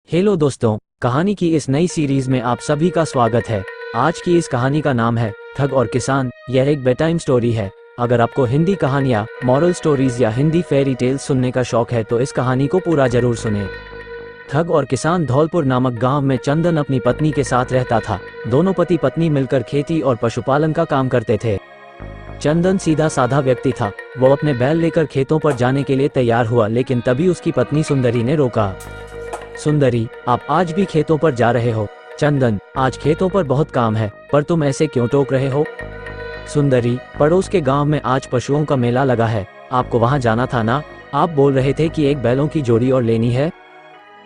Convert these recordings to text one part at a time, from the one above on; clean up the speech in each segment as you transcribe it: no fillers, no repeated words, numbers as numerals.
Hello दोस्तों, कहानी की इस नई सीरीज में आप सभी का स्वागत है। आज की इस कहानी का नाम है ठग और किसान। यह एक बेड टाइम स्टोरी है। अगर आपको हिंदी कहानियाँ, मॉरल स्टोरीज या हिंदी फेरी टेल्स सुनने का शौक है तो इस कहानी को पूरा जरूर सुने। ठग और किसान। धौलपुर नामक गांव में चंदन अपनी पत्नी के साथ रहता था। दोनों पति पत्नी मिलकर खेती और पशुपालन का काम करते थे। चंदन सीधा साधा व्यक्ति था। वो अपने बैल लेकर खेतों पर जाने के लिए तैयार हुआ, लेकिन तभी उसकी पत्नी सुंदरी ने रोका। सुंदरी, आप आज भी खेतों पर जा रहे हो? चंदन, आज खेतों पर बहुत काम है, पर तुम ऐसे क्यों टोक रहे हो? सुंदरी, पड़ोस के गांव में आज पशुओं का मेला लगा है, आपको वहां जाना था ना? आप बोल रहे थे कि एक बैलों की जोड़ी और लेनी है।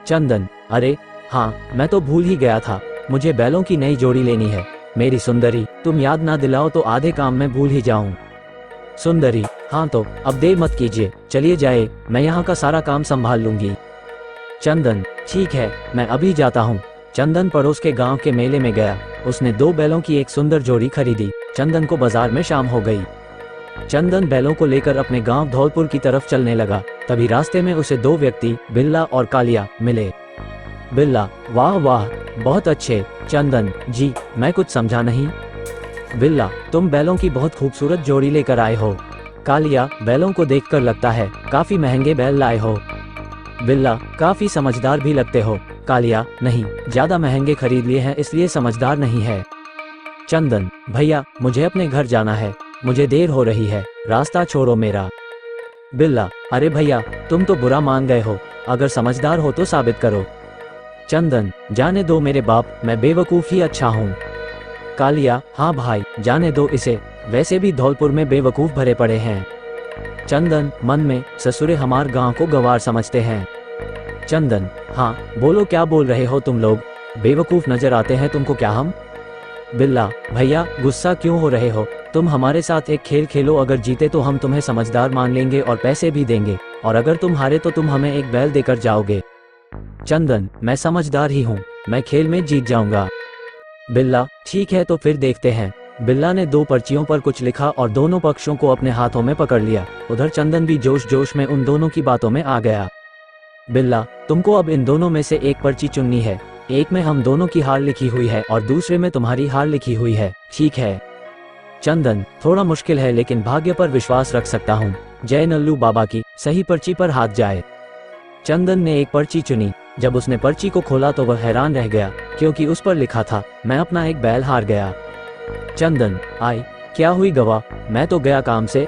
चंदन, अरे हाँ, मैं तो भूल ही गया था, मुझे बैलों की नई जोड़ी लेनी है। मेरी सुंदरी, तुम याद ना दिलाओ तो आधे काम में भूल ही जाऊं। सुंदरी, हाँ तो अब देर मत कीजिए, चलिए जाए, मैं यहाँ का सारा काम संभाल लूंगी। चंदन, ठीक है, मैं अभी जाता हूँ। चंदन पड़ोस के गांव के मेले में गया। उसने 2 बैलों की एक सुंदर जोड़ी खरीदी। चंदन को बाजार में शाम हो गई। चंदन बैलों को लेकर अपने गांव धौलपुर की तरफ चलने लगा। तभी रास्ते में उसे 2 व्यक्ति, बिल्ला और कालिया, मिले। बिल्ला, वाह वाह, बहुत अच्छे। चंदन, जी, मैं कुछ समझा नहीं। बिल्ला, तुम बैलों की बहुत खूबसूरत जोड़ी लेकर आए हो। कालिया, बैलों को देखकर लगता है काफी महंगे बैल लाए हो। बिल्ला, काफी समझदार भी लगते हो। कालिया, नहीं, ज्यादा महंगे खरीद लिए हैं इसलिए समझदार नहीं है। चंदन, भैया, मुझे अपने घर जाना है, मुझे देर हो रही है, रास्ता छोड़ो मेरा। बिल्ला, अरे भैया, तुम तो बुरा मान गए हो, अगर समझदार हो तो साबित करो। चंदन, जाने दो मेरे बाप, मैं बेवकूफ ही अच्छा हूँ। कालिया, हाँ भाई, जाने दो इसे, वैसे भी धौलपुर में बेवकूफ भरे पड़े हैं। चंदन मन में, ससुरे हमार गांव को गंवार समझते हैं। चंदन, हाँ, बोलो क्या बोल रहे हो तुम लोग, बेवकूफ नजर आते हैं तुमको क्या हम? बिल्ला, भैया, गुस्सा क्यों हो रहे हो? तुम हमारे साथ एक खेल खेलो, अगर जीते तो हम तुम्हें समझदार मान लेंगे और पैसे भी देंगे, और अगर तुम हारे तो तुम हमें एक बैल देकर जाओगे। चंदन, मैं समझदार ही हूँ, मैं खेल में जीत जाऊंगा। बिल्ला, ठीक है तो फिर देखते हैं। बिल्ला ने 2 पर्चियों पर कुछ लिखा और दोनों पक्षों को अपने हाथों में पकड़ लिया। उधर चंदन भी जोश जोश में उन दोनों की बातों में आ गया। बिल्ला, तुमको अब इन दोनों में से एक पर्ची चुननी है। एक में हम दोनों की हार लिखी हुई है और दूसरे में तुम्हारी हार लिखी हुई है, ठीक है? चंदन, थोड़ा मुश्किल है लेकिन भाग्य पर विश्वास रख सकता हूँ। जय नल्लू बाबा की, सही पर्ची पर हाथ जाए। चंदन ने एक पर्ची चुनी। जब उसने पर्ची को खोला तो वह हैरान रह गया, क्योंकि उस पर लिखा था, मैं अपना एक बैल हार गया। चंदन, आई, क्या हुई गवाह, मैं तो गया काम से।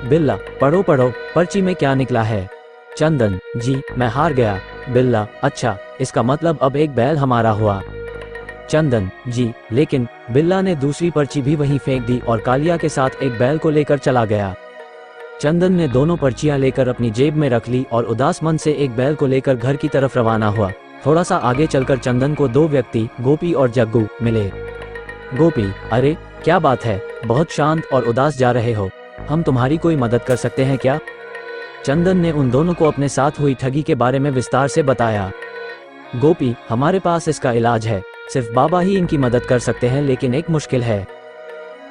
बिल्ला, पढ़ो पढ़ो, पर्ची में क्या निकला है? चंदन, जी, मैं हार गया। बिल्ला, अच्छा, इसका मतलब अब एक बैल हमारा हुआ। चंदन, जी, लेकिन। बिल्ला ने दूसरी पर्ची भी वहीं फेंक दी और कालिया के साथ एक बैल को लेकर चला गया। चंदन ने दोनों पर्चियां लेकर अपनी जेब में रख ली और उदास मन से एक बैल को लेकर घर की तरफ रवाना हुआ। थोड़ा सा आगे चलकर चंदन को 2 व्यक्ति, गोपी और जग्गू, मिले। गोपी, अरे क्या बात है, बहुत शांत और उदास जा रहे हो, हम तुम्हारी कोई मदद कर सकते हैं क्या? चंदन ने उन दोनों को अपने साथ हुई ठगी के बारे में विस्तार से बताया। गोपी, हमारे पास इसका इलाज है, सिर्फ बाबा ही इनकी मदद कर सकते हैं, लेकिन एक मुश्किल है।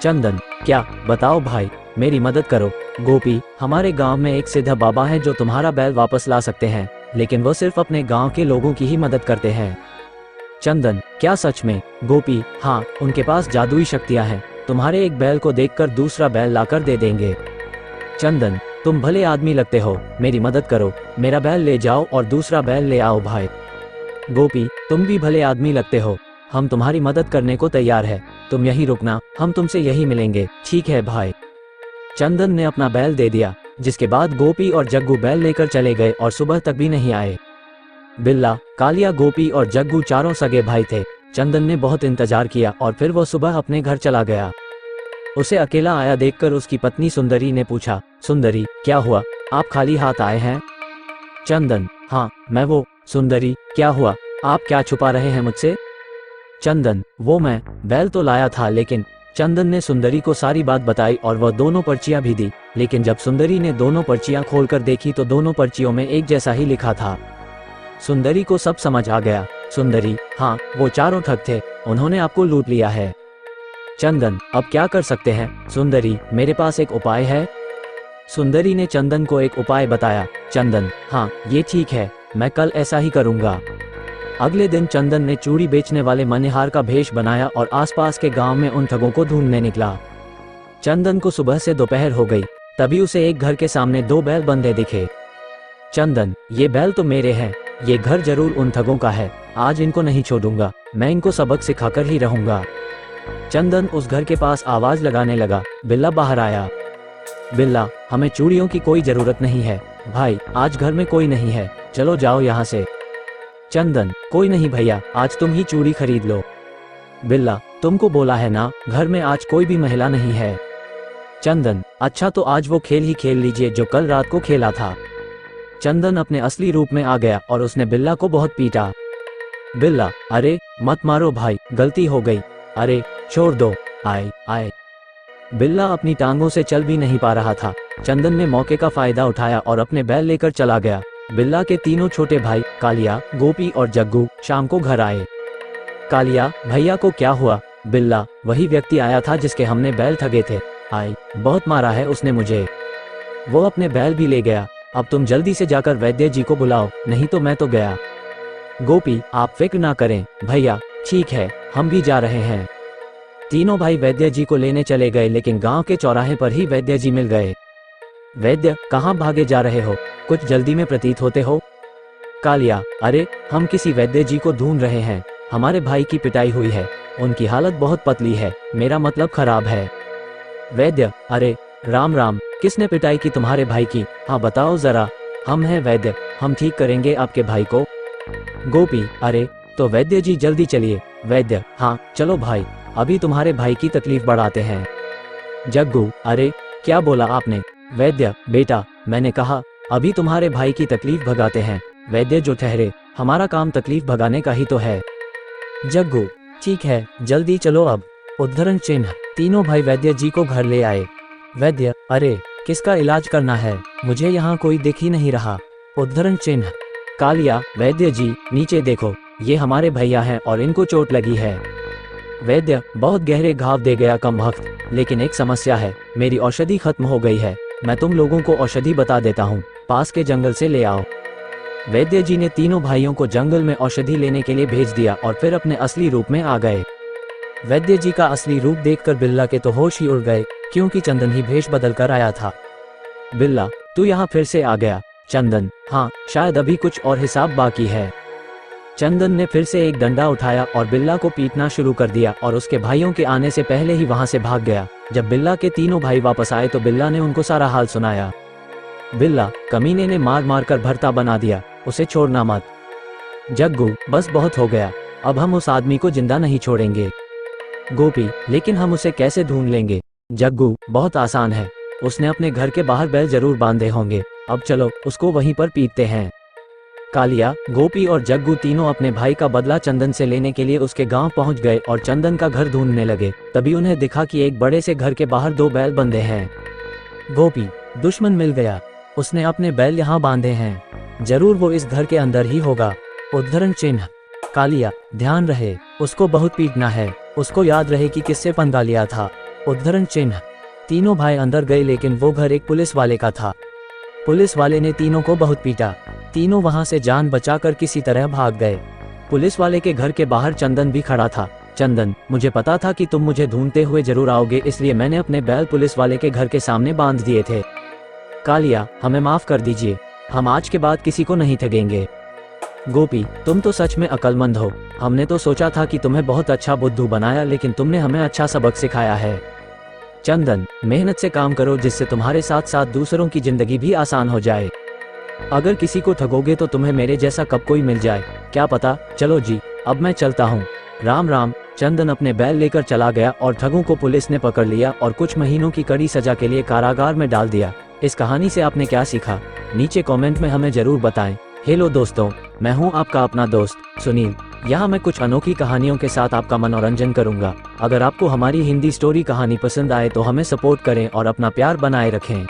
चंदन, क्या, बताओ भाई, मेरी मदद करो। गोपी, हमारे गांव में एक सिद्ध बाबा है जो तुम्हारा बैल वापस ला सकते हैं, लेकिन वो सिर्फ अपने गांव के लोगों की ही मदद करते हैं। चंदन, क्या सच में? गोपी, हाँ, उनके पास जादुई शक्तियां हैं, तुम्हारे एक बैल को देखकर दूसरा बैल लाकर दे देंगे। चंदन, तुम भले आदमी लगते हो, मेरी मदद करो, मेरा बैल ले जाओ और दूसरा बैल ले आओ भाई। गोपी, तुम भी भले आदमी लगते हो, हम तुम्हारी मदद करने को तैयार है, तुम यहीं रुकना, हम तुमसे यहीं मिलेंगे, ठीक है भाई? चंदन ने अपना बैल दे दिया, जिसके बाद गोपी और जग्गू बैल लेकर चले गए और सुबह तक भी नहीं आए। बिल्ला, कालिया, गोपी और जग्गू चारों सगे भाई थे। चंदन ने बहुत इंतजार किया और फिर वो सुबह अपने घर चला गया। उसे अकेला आया देखकर उसकी पत्नी सुंदरी ने पूछा, सुंदरी, क्या हुआ, आप खाली हाथ आए हैं? चंदन, हाँ, मैं वो। सुंदरी, क्या हुआ, आप क्या छुपा रहे हैं मुझसे? चंदन, वो मैं बैल तो लाया था, लेकिन। चंदन ने सुंदरी को सारी बात बताई और वह दोनों पर्चियां भी दी, लेकिन जब सुंदरी ने दोनों पर्चियां खोलकर देखी तो दोनों पर्चियों में एक जैसा ही लिखा था। सुंदरी को सब समझ आ गया। सुंदरी, हाँ, वो चारों ठग थे, उन्होंने आपको लूट लिया है। चंदन, अब क्या कर सकते हैं? सुंदरी, मेरे पास एक उपाय है। सुंदरी ने चंदन को एक उपाय बताया। चंदन, हाँ, ये ठीक है, मैं कल ऐसा ही करूँगा। अगले दिन चंदन ने चूड़ी बेचने वाले मनिहार का भेष बनाया और आसपास के गांव में उन ठगों को ढूंढने निकला। चंदन को सुबह से दोपहर हो गई, तभी उसे एक घर के सामने 2 बैल बंधे दिखे। चंदन, ये बैल तो मेरे हैं, ये घर जरूर उन ठगों का है, आज इनको नहीं छोड़ूंगा, मैं इनको सबक सिखाकर ही रहूंगा। चंदन उस घर के पास आवाज लगाने लगा। बिल्ला बाहर आया। बिल्ला, हमें चूड़ियों की कोई जरूरत नहीं है भाई, आज घर में कोई नहीं है, चलो जाओ यहाँ से। चंदन, कोई नहीं भैया, आज तुम ही चूड़ी खरीद लो। बिल्ला, तुमको बोला है ना, घर में आज कोई भी महिला नहीं है। चंदन, अच्छा तो आज वो खेल ही खेल लीजिए जो कल रात को खेला था। चंदन अपने असली रूप में आ गया और उसने बिल्ला को बहुत पीटा। बिल्ला, अरे मत मारो भाई, गलती हो गई, अरे छोड़ दो, आए आए। बिल्ला अपनी टांगों से चल भी नहीं पा रहा था। चंदन ने मौके का फायदा उठाया और अपने बैल लेकर चला गया। बिल्ला के तीनों छोटे भाई कालिया, गोपी और जग्गू शाम को घर आए। कालिया, भैया को क्या हुआ? बिल्ला, वही व्यक्ति आया था जिसके हमने बैल ठगे थे, आए बहुत मारा है उसने मुझे, वो अपने बैल भी ले गया। अब तुम जल्दी से जाकर वैद्य जी को बुलाओ, नहीं तो मैं तो गया। गोपी, आप फिक्र ना करें भैया, ठीक है, हम भी जा रहे हैं। तीनों भाई वैद्य जी को लेने चले गए, लेकिन गांव के चौराहे पर ही वैद्य जी मिल गए। वैद्य, कहाँ भागे जा रहे हो? कुछ जल्दी में प्रतीत होते हो। कालिया, अरे हम किसी वैद्य जी को ढूंढ रहे हैं, हमारे भाई की पिटाई हुई है, उनकी हालत बहुत पतली है, मेरा मतलब खराब है। वैद्य, अरे राम राम, किसने पिटाई की तुम्हारे भाई की? हाँ बताओ जरा। हम हैं वैद्य, हम ठीक करेंगे आपके भाई को। गोपी, अरे तो वैद्य जी जल्दी चलिए। वैद्य, हाँ चलो भाई, अभी तुम्हारे भाई की तकलीफ बढ़ाते हैं। जग्गू, अरे क्या बोला आपने? वैद्य, बेटा मैंने कहा अभी तुम्हारे भाई की तकलीफ भगाते हैं। वैद्य, जो ठहरे, हमारा काम तकलीफ भगाने का ही तो है। जग्गू, ठीक है, जल्दी चलो अब। उद्धरण चिन्ह। तीनों भाई वैद्य जी को घर ले आए। वैद्य, अरे किसका इलाज करना है? मुझे यहाँ कोई दिख ही नहीं रहा। उद्धरण चिन्ह। कालिया, वैद्य जी नीचे देखो, ये हमारे भैया हैं और इनको चोट लगी है। वैद्य, बहुत गहरे घाव दे गया कमबख्त, लेकिन एक समस्या है, मेरी औषधि खत्म हो गई है, मैं तुम लोगों को औषधि बता देता हूँ, पास के जंगल से ले आओ। वैद्य जी ने तीनों भाइयों को जंगल में औषधि लेने के लिए भेज दिया और फिर अपने असली रूप में आ गए। वैद्य जी का असली रूप देखकर बिल्ला के तो होश ही उड़ गए, क्योंकि चंदन ही भेष बदल कर आया था। बिल्ला, तू यहाँ फिर से आ गया। चंदन, हाँ शायद अभी कुछ और हिसाब बाकी है। चंदन ने फिर से एक डंडा उठाया और बिल्ला को पीटना शुरू कर दिया और उसके भाइयों के आने से पहले ही वहां से भाग गया। जब बिल्ला के तीनों भाई वापस आए तो बिल्ला ने उनको सारा हाल सुनाया। बिल्ला, कमीने ने मार मार कर भरता बना दिया, उसे छोड़ना मत। जग्गू, बस बहुत हो गया, अब हम उस आदमी को जिंदा नहीं छोड़ेंगे। गोपी, लेकिन हम उसे कैसे ढूंढ लेंगे? जग्गू, बहुत आसान है, उसने अपने घर के बाहर बैल जरूर बांधे होंगे, अब चलो उसको वहीं पर पीटते हैं। कालिया, गोपी और जग्गू तीनों अपने भाई का बदला चंदन से लेने के लिए उसके गांव पहुंच गए और चंदन का घर ढूंढने लगे। तभी उन्हें दिखा कि एक बड़े से घर के बाहर 2 बैल बंधे हैं। गोपी, दुश्मन मिल गया, उसने अपने बैल यहाँ बांधे हैं, जरूर वो इस घर के अंदर ही होगा। उद्धरण चिन्ह। कालिया, ध्यान रहे, उसको बहुत पीटना है, उसको याद रहे कि किससे पंगा लिया था। उद्धरण चिन्ह। तीनों भाई अंदर गए, लेकिन वो घर एक पुलिस वाले का था। पुलिस वाले ने तीनों को बहुत पीटा, तीनों वहां से जान बचाकर किसी तरह भाग गए। पुलिस वाले के घर के बाहर चंदन भी खड़ा था। चंदन, मुझे पता था कि तुम मुझे ढूंढते हुए जरूर आओगे, इसलिए मैंने अपने बैल पुलिस वाले के घर के सामने बांध दिए थे। कालिया, हमें माफ कर दीजिए, हम आज के बाद किसी को नहीं ठगेंगे। गोपी, तुम तो सच में अक्लमंद हो, हमने तो सोचा था कि तुम्हें बहुत अच्छा बुद्धू बनाया, लेकिन तुमने हमें अच्छा सबक सिखाया है। चंदन, मेहनत से काम करो, जिससे तुम्हारे साथ साथ दूसरों की जिंदगी भी आसान हो जाए। अगर किसी को ठगोगे तो तुम्हें मेरे जैसा कब कोई मिल जाए, क्या पता। चलो जी, अब मैं चलता हूँ, राम राम। चंदन अपने बैल लेकर चला गया और ठगों को पुलिस ने पकड़ लिया और कुछ महीनों की कड़ी सजा के लिए कारागार में डाल दिया। इस कहानी से आपने क्या सीखा, नीचे कमेंट में हमें जरूर बताएं। हेलो दोस्तों, मैं हूं आपका अपना दोस्त सुनील। यहाँ मैं कुछ अनोखी कहानियों के साथ आपका मनोरंजन करूंगा। अगर आपको हमारी हिंदी स्टोरी कहानी पसंद आए तो हमें सपोर्ट करें और अपना प्यार बनाए रखें।